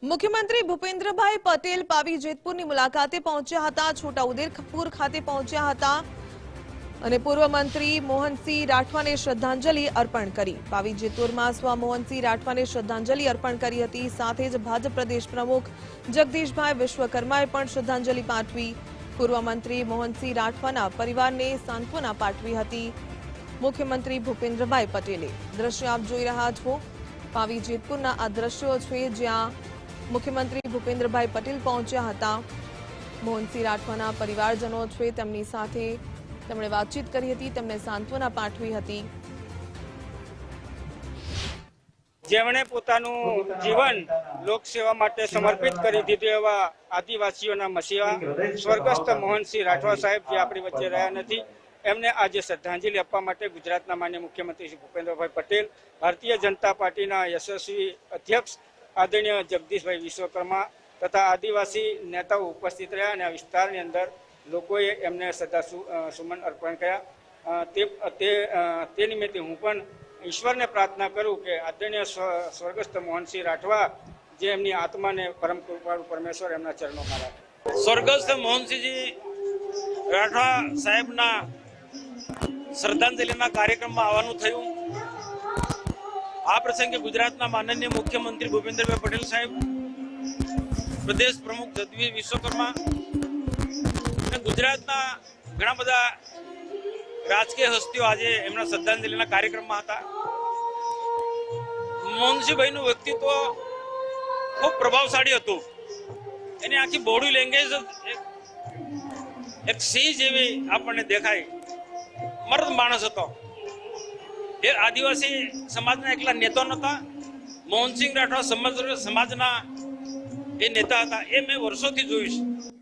મુખ્યમંત્રી ભૂપેન્દ્રભાઈ પટેલ પાવી જેતપુરની મુલાકાતે પહોંચ્યા હતા। છોટાઉદેપુર ખાતે પહોંચ્યા હતા અને પૂર્વ મંત્રી મોહનસિંહ રાઠવાને શ્રદ્ધાંજલિ અર્પણ કરી। પાવી જેતપુરમાં સ્વ મોહનસિંહ રાઠવાને શ્રદ્ધાંજલિ અર્પણ કરી હતી। સાથે જ ભાજપ પ્રદેશ પ્રમુખ જગદીશભાઈ વિશ્વકર્માએ પણ શ્રદ્ધાંજલિ પાઠવી। પૂર્વ મંત્રી મોહનસિંહ રાઠવાના પરિવારને સાંત્વના પાઠવી હતી મુખ્યમંત્રી ભૂપેન્દ્રભાઈ પટેલે। દ્રશ્ય આપ જોઈ રહ્યા છો, પાવી જેતપુરના આ દ્રશ્યો છે જ્યાં મુખ્યમંત્રી ભૂપેન્દ્રભાઈ પટેલ પહોંચ્યા હતા। મોહનસિંહ રાઠવાના પરિવારજનો છે તેમની સાથે તેમણે વાતચીત કરી હતી, તેમને સાંત્વના પાઠવી હતી। જેમણે પોતાનું જીવન લોકસેવા માટે સમર્પિત કરી દીધું એવા આદિવાસીઓના મસીહા સ્વર્ગસ્થ મોહનસિંહ રાઠવા સાહેબ જે આપણી વચ્ચે રહ્યા નથી, એમને આજે શ્રદ્ધાંજલિ આપવા માટે ગુજરાતના માનનીય મુખ્યમંત્રી શ્રી ભૂપેન્દ્રભાઈ પટેલ, ભારતીય જનતા પાર્ટીના યશસ્વી અધ્યક્ષ આદરણીય જગદીશભાઈ વિશ્વકર્મા તથા આદિવાસી નેતાઓ ઉપસ્થિત રહ્યા અને આ વિસ્તારની અંદર લોકોએ એમને શ્રદ્ધા સુમન અર્પણ કર્યા। તે નિમિત્તે હું પણ ઈશ્વરને પ્રાર્થના કરું કે આદરણીય સ્વર્ગસ્થ મોહનસિંહ રાઠવા જે એમની આત્માને પરમ કૃપાળુ પરમેશ્વર એમના ચરણોમાં રાખે। સ્વર્ગસ્થ મોહનસિંહજી રાઠવા સાહેબના શ્રદ્ધાંજલિના કાર્યક્રમમાં આવવાનું થયું। આ પ્રસંગે ગુજરાતના માનનીય મુખ્યમંત્રી ભૂપેન્દ્રભાઈ પટેલ સાહેબ, પ્રદેશ પ્રમુખ જગદીશ વિશ્વકર્મા અને ગુજરાતના ઘણા બધા રાજકીય હસ્તીઓ આજે એમના શ્રદ્ધાંજલિના કાર્યક્રમમાં હતા। મોહનસિંહભાઈનું વ્યક્તિત્વ ખૂબ પ્રભાવશાળી હતું। એની આખી બોડી લેંગ્વેજ એક સિંહ જેવી આપણને દેખાય। મર્દ માણસ હતો। એ આદિવાસી સમાજના એકલા નેતા નહોતા, મોહનસિંહ રાઠવા સમગ્ર સમાજના એ નેતા હતા। એ મેં વર્ષોથી જોયું છે।